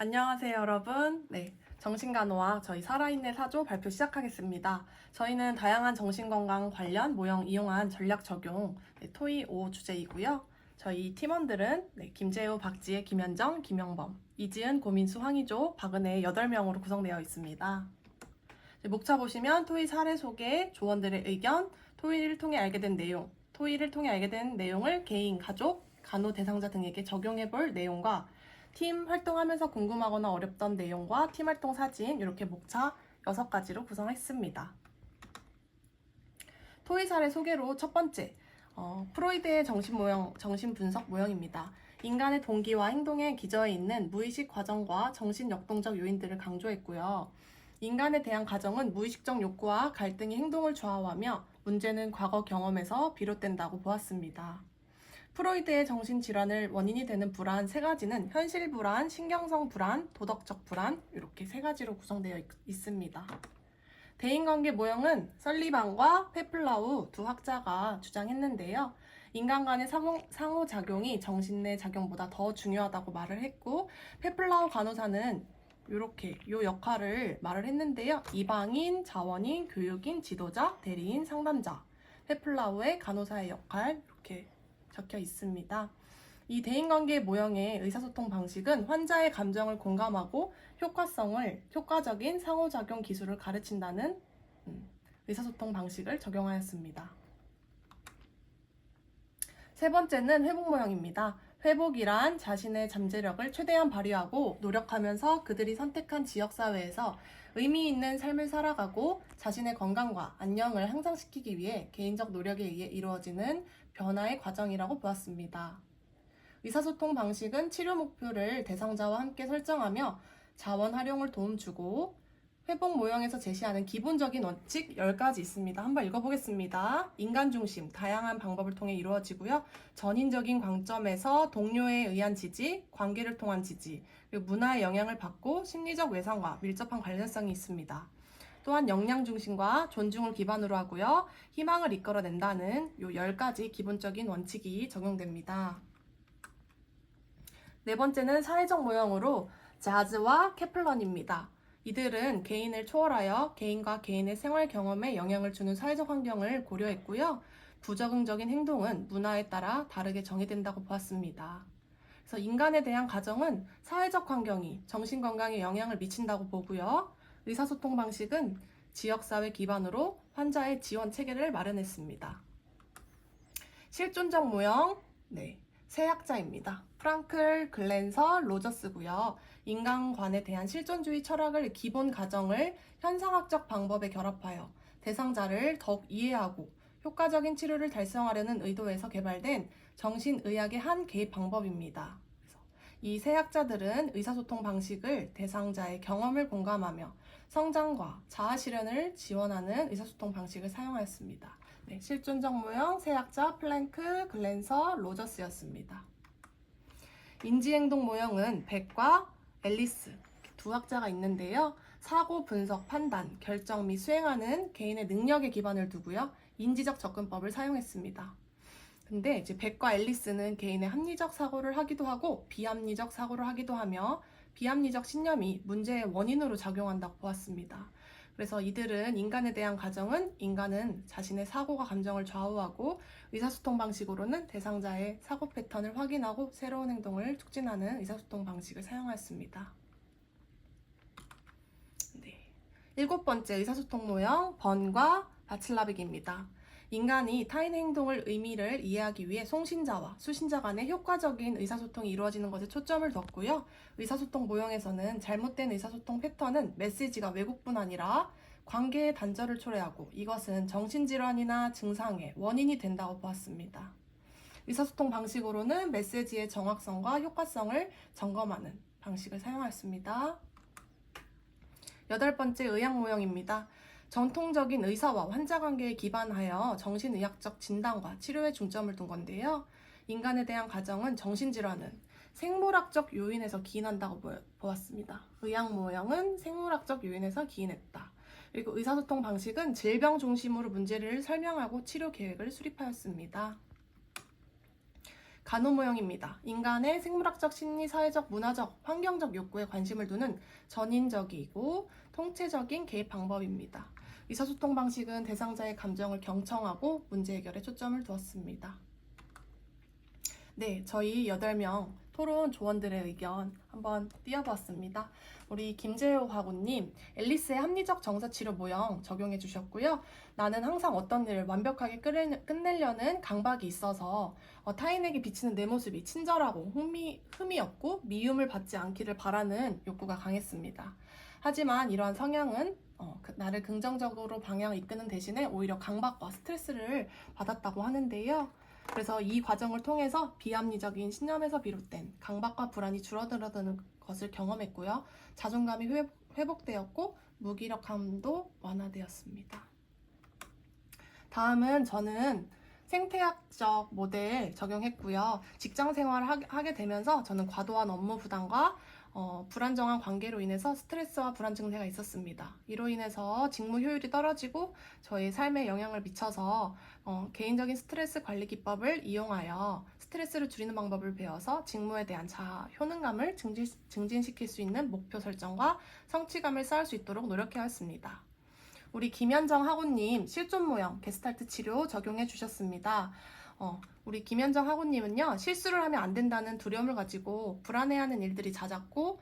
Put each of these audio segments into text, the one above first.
안녕하세요, 여러분. 네, 정신간호학 저희 살아있네 사조 발표 시작하겠습니다. 저희는 다양한 정신건강 관련 모형 이용한 전략 적용 토이 5 주제이고요. 저희 팀원들은 김재우, 박지혜, 김현정, 김영범, 이지은, 고민수, 황희조, 박은혜 8명으로 구성되어 있습니다. 목차 보시면 토이 사례 소개, 조원들의 의견, 토이를 통해 알게 된 내용, 토이를 통해 알게 된 내용을 개인, 가족, 간호 대상자 등에게 적용해 볼 내용과 팀 활동하면서 궁금하거나 어렵던 내용과 팀 활동 사진 이렇게 목차 6가지로 구성했습니다. 토이 사례 소개로 첫 번째, 프로이드의 정신 분석 모형입니다. 인간의 동기와 행동에 기저에 있는 무의식 과정과 정신 역동적 요인들을 강조했고요. 인간에 대한 가정은 무의식적 욕구와 갈등이 행동을 좌우하며 문제는 과거 경험에서 비롯된다고 보았습니다. 프로이드의 정신질환을 원인이 되는 불안 3가지는 현실 불안, 신경성 불안, 도덕적 불안 이렇게 3가지로 구성되어 있습니다. 대인관계 모형은 설리반과 페플라우 두 학자가 주장했는데요. 인간 간의 상호작용이 정신 내 작용보다 더 중요하다고 말을 했고, 페플라우 간호사는 이렇게 이 역할을 말을 했는데요. 이방인, 자원인, 교육인, 지도자, 대리인, 상담자. 페플라우의 간호사의 역할 이렇게 적혀 있습니다. 이 대인관계 모형의 의사소통 방식은 환자의 감정을 공감하고 효과적인 상호작용 기술을 가르친다는 의사소통 방식을 적용하였습니다. 세 번째는 회복 모형입니다. 회복이란 자신의 잠재력을 최대한 발휘하고 노력하면서 그들이 선택한 지역사회에서 의미 있는 삶을 살아가고 자신의 건강과 안녕을 향상시키기 위해 개인적 노력에 의해 이루어지는 변화의 과정이라고 보았습니다. 의사소통 방식은 치료 목표를 대상자와 함께 설정하며 자원 활용을 도움주고 회복 모형에서 제시하는 기본적인 원칙 10가지 있습니다. 한번 읽어보겠습니다. 인간 중심, 다양한 방법을 통해 이루어지고요. 전인적인 관점에서 동료에 의한 지지, 관계를 통한 지지, 그리고 문화의 영향을 받고 심리적 외상과 밀접한 관련성이 있습니다. 또한 역량 중심과 존중을 기반으로 하고요. 희망을 이끌어낸다는 이 10가지 기본적인 원칙이 적용됩니다. 네 번째는 사회적 모형으로 자즈와 케플런입니다. 이들은 개인을 초월하여 개인과 개인의 생활 경험에 영향을 주는 사회적 환경을 고려했고요. 부적응적인 행동은 문화에 따라 다르게 정의된다고 보았습니다. 그래서 인간에 대한 가정은 사회적 환경이 정신건강에 영향을 미친다고 보고요. 의사소통 방식은 지역사회 기반으로 환자의 지원 체계를 마련했습니다. 실존적 모형, 세 학자입니다. 프랑클, 글렌서, 로저스고요. 인간관에 대한 실존주의 철학을 기본 가정을 현상학적 방법에 결합하여 대상자를 더욱 이해하고 효과적인 치료를 달성하려는 의도에서 개발된 정신의학의 한 개입 방법입니다. 이 세 학자들은 의사소통 방식을 대상자의 경험을 공감하며 성장과 자아 실현을 지원하는 의사소통 방식을 사용하였습니다. 실존적 모형 세 학자 플랭크, 글렌서, 로저스였습니다. 인지행동 모형은 백과 앨리스 두 학자가 있는데요. 사고, 분석, 판단, 결정 및 수행하는 개인의 능력에 기반을 두고요. 인지적 접근법을 사용했습니다. 근데 이제 백과 앨리스는 개인의 합리적 사고를 하기도 하고 비합리적 사고를 하기도 하며 비합리적 신념이 문제의 원인으로 작용한다고 보았습니다. 그래서 이들은 인간에 대한 가정은 인간은 자신의 사고가 감정을 좌우하고 의사소통 방식으로는 대상자의 사고 패턴을 확인하고 새로운 행동을 촉진하는 의사소통 방식을 사용하였습니다. 7번째 의사소통 모형 번과 바칠라빅입니다. 인간이 타인의 행동을 의미를 이해하기 위해 송신자와 수신자 간의 효과적인 의사소통이 이루어지는 것에 초점을 뒀고요. 의사소통 모형에서는 잘못된 의사소통 패턴은 메시지가 왜곡뿐 아니라 관계의 단절을 초래하고 이것은 정신질환이나 증상의 원인이 된다고 보았습니다. 의사소통 방식으로는 메시지의 정확성과 효과성을 점검하는 방식을 사용하였습니다. 8번째 의학 모형입니다. 전통적인 의사와 환자 관계에 기반하여 정신의학적 진단과 치료에 중점을 둔 건데요. 인간에 대한 가정은 정신질환은 생물학적 요인에서 기인한다고 보았습니다. 의학 모형은 생물학적 요인에서 기인했다. 그리고 의사소통 방식은 질병 중심으로 문제를 설명하고 치료 계획을 수립하였습니다. 간호 모형입니다. 인간의 생물학적, 심리, 사회적, 문화적, 환경적 욕구에 관심을 두는 전인적이고 통체적인 개입 방법입니다. 의사소통 방식은 대상자의 감정을 경청하고 문제 해결에 초점을 두었습니다. 네, 저희 8명 토론 조원들의 의견 한번 띄워보았습니다. 우리 김재호 화구님, 앨리스의 합리적 정서치료 모형 적용해 주셨고요. 나는 항상 어떤 일을 완벽하게 끝내려는 강박이 있어서 타인에게 비치는 내 모습이 친절하고 흠이 없고 미움을 받지 않기를 바라는 욕구가 강했습니다. 하지만 이러한 성향은 나를 긍정적으로 방향을 이끄는 대신에 오히려 강박과 스트레스를 받았다고 하는데요. 그래서 이 과정을 통해서 비합리적인 신념에서 비롯된 강박과 불안이 줄어드는 것을 경험했고요. 자존감이 회복되었고 무기력함도 완화되었습니다. 다음은 저는 생태학적 모델 적용했고요. 직장 생활을 하게 되면서 저는 과도한 업무 부담과 불안정한 관계로 인해서 스트레스와 불안 증세가 있었습니다. 이로 인해서 직무 효율이 떨어지고 저의 삶에 영향을 미쳐서 개인적인 스트레스 관리 기법을 이용하여 스트레스를 줄이는 방법을 배워서 직무에 대한 자아, 효능감을 증진시킬 수 있는 목표 설정과 성취감을 쌓을 수 있도록 노력해왔습니다. 우리 김현정 학우님 실존 모형 게스탈트 치료 적용해 주셨습니다. 우리 김현정 학우님은요, 실수를 하면 안 된다는 두려움을 가지고 불안해하는 일들이 잦았고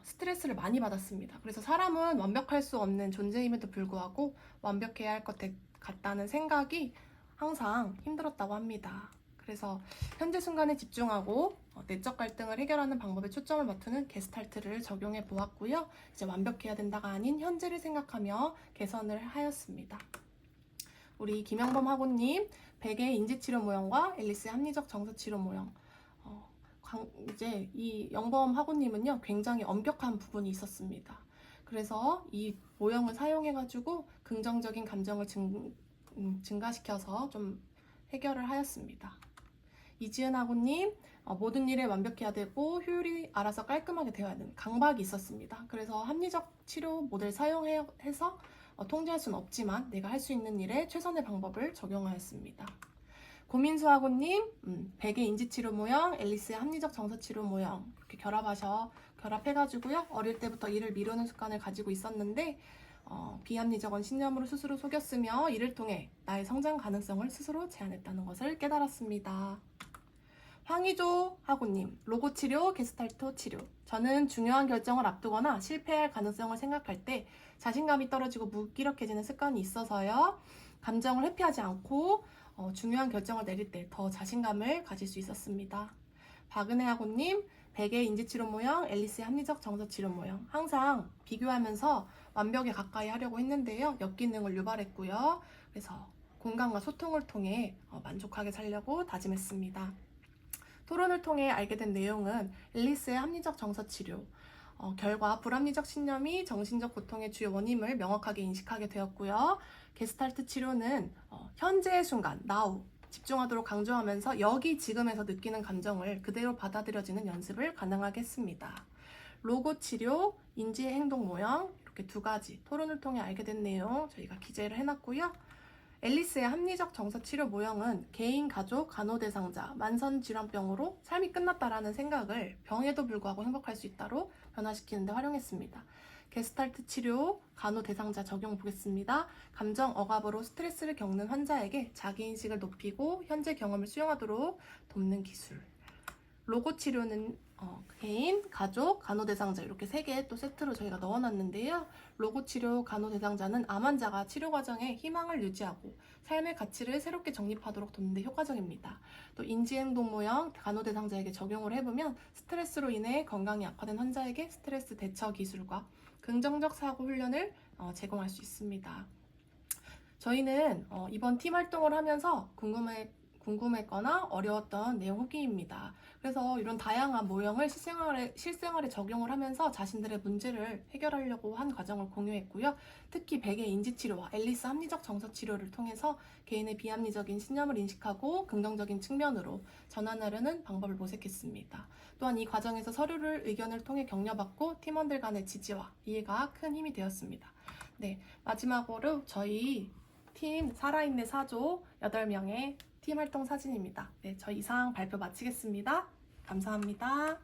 스트레스를 많이 받았습니다. 그래서 사람은 완벽할 수 없는 존재임에도 불구하고 완벽해야 할 것 같다는 생각이 항상 힘들었다고 합니다. 그래서 현재 순간에 집중하고 내적 갈등을 해결하는 방법에 초점을 맞추는 게스탈트를 적용해 보았고요. 이제 완벽해야 된다가 아닌 현재를 생각하며 개선을 하였습니다. 우리 김영범 학우님, 베개 인지치료 모형과 앨리스의 합리적 정서치료 모형. 이제 이 영범 학우님은요, 굉장히 엄격한 부분이 있었습니다. 그래서 이 모형을 사용해가지고 긍정적인 감정을 증가시켜서 좀 해결을 하였습니다. 이지은 학우님, 모든 일에 완벽해야 되고 효율이 알아서 깔끔하게 되어야 되는 강박이 있었습니다. 그래서 합리적 치료 모델 사용해서 통제할 수는 없지만 내가 할 수 있는 일에 최선의 방법을 적용하였습니다. 고민수 학우님, 베개 인지치료 모형, 앨리스의 합리적 정서치료 모형 이렇게 결합해가지고요. 어릴 때부터 일을 미루는 습관을 가지고 있었는데 비합리적인 신념으로 스스로 속였으며 이를 통해 나의 성장 가능성을 스스로 제한했다는 것을 깨달았습니다. 황희조 학우님, 로고 치료, 게스탈트 치료. 저는 중요한 결정을 앞두거나 실패할 가능성을 생각할 때 자신감이 떨어지고 무기력해지는 습관이 있어서요. 감정을 회피하지 않고 중요한 결정을 내릴 때 더 자신감을 가질 수 있었습니다. 박은혜 학우님, 베개 인지치료 모형, 앨리스의 합리적 정서치료 모형. 항상 비교하면서 완벽에 가까이 하려고 했는데요. 역기능을 유발했고요. 그래서 공감과 소통을 통해 만족하게 살려고 다짐했습니다. 토론을 통해 알게 된 내용은 앨리스의 합리적 정서치료, 결과 불합리적 신념이 정신적 고통의 주요 원인을 명확하게 인식하게 되었고요. 게스탈트 치료는 현재의 순간, now, 집중하도록 강조하면서 여기 지금에서 느끼는 감정을 그대로 받아들여지는 연습을 가능하게 했습니다. 로고 치료, 인지의 행동 모형 이렇게 2가지 토론을 통해 알게 된 내용 저희가 기재를 해놨고요. 앨리스의 합리적 정서치료 모형은 개인, 가족, 간호 대상자, 만성질환병으로 삶이 끝났다라는 생각을 병에도 불구하고 행복할 수 있다로 변화시키는 데 활용했습니다. 게스탈트 치료, 간호 대상자 적용 보겠습니다. 감정 억압으로 스트레스를 겪는 환자에게 자기인식을 높이고 현재 경험을 수용하도록 돕는 기술. 로고 치료는 개인, 가족, 간호 대상자 이렇게 3개 또 세트로 저희가 넣어놨는데요. 로고 치료, 간호 대상자는 암 환자가 치료 과정에 희망을 유지하고 삶의 가치를 새롭게 정립하도록 돕는 데 효과적입니다. 또 인지행동 모형, 간호 대상자에게 적용을 해보면 스트레스로 인해 건강이 악화된 환자에게 스트레스 대처 기술과 긍정적 사고 훈련을 제공할 수 있습니다. 저희는 이번 팀 활동을 하면서 궁금했거나 어려웠던 내용 후기입니다. 그래서 이런 다양한 모형을 실생활에 적용을 하면서 자신들의 문제를 해결하려고 한 과정을 공유했고요. 특히 베개 인지치료와 앨리스 합리적 정서치료를 통해서 개인의 비합리적인 신념을 인식하고 긍정적인 측면으로 전환하려는 방법을 모색했습니다. 또한 이 과정에서 의견을 통해 격려받고 팀원들 간의 지지와 이해가 큰 힘이 되었습니다. 네, 마지막으로 저희 팀 살아있는 사조 8명의 팀 활동 사진입니다. 네, 저 이상 발표 마치겠습니다. 감사합니다.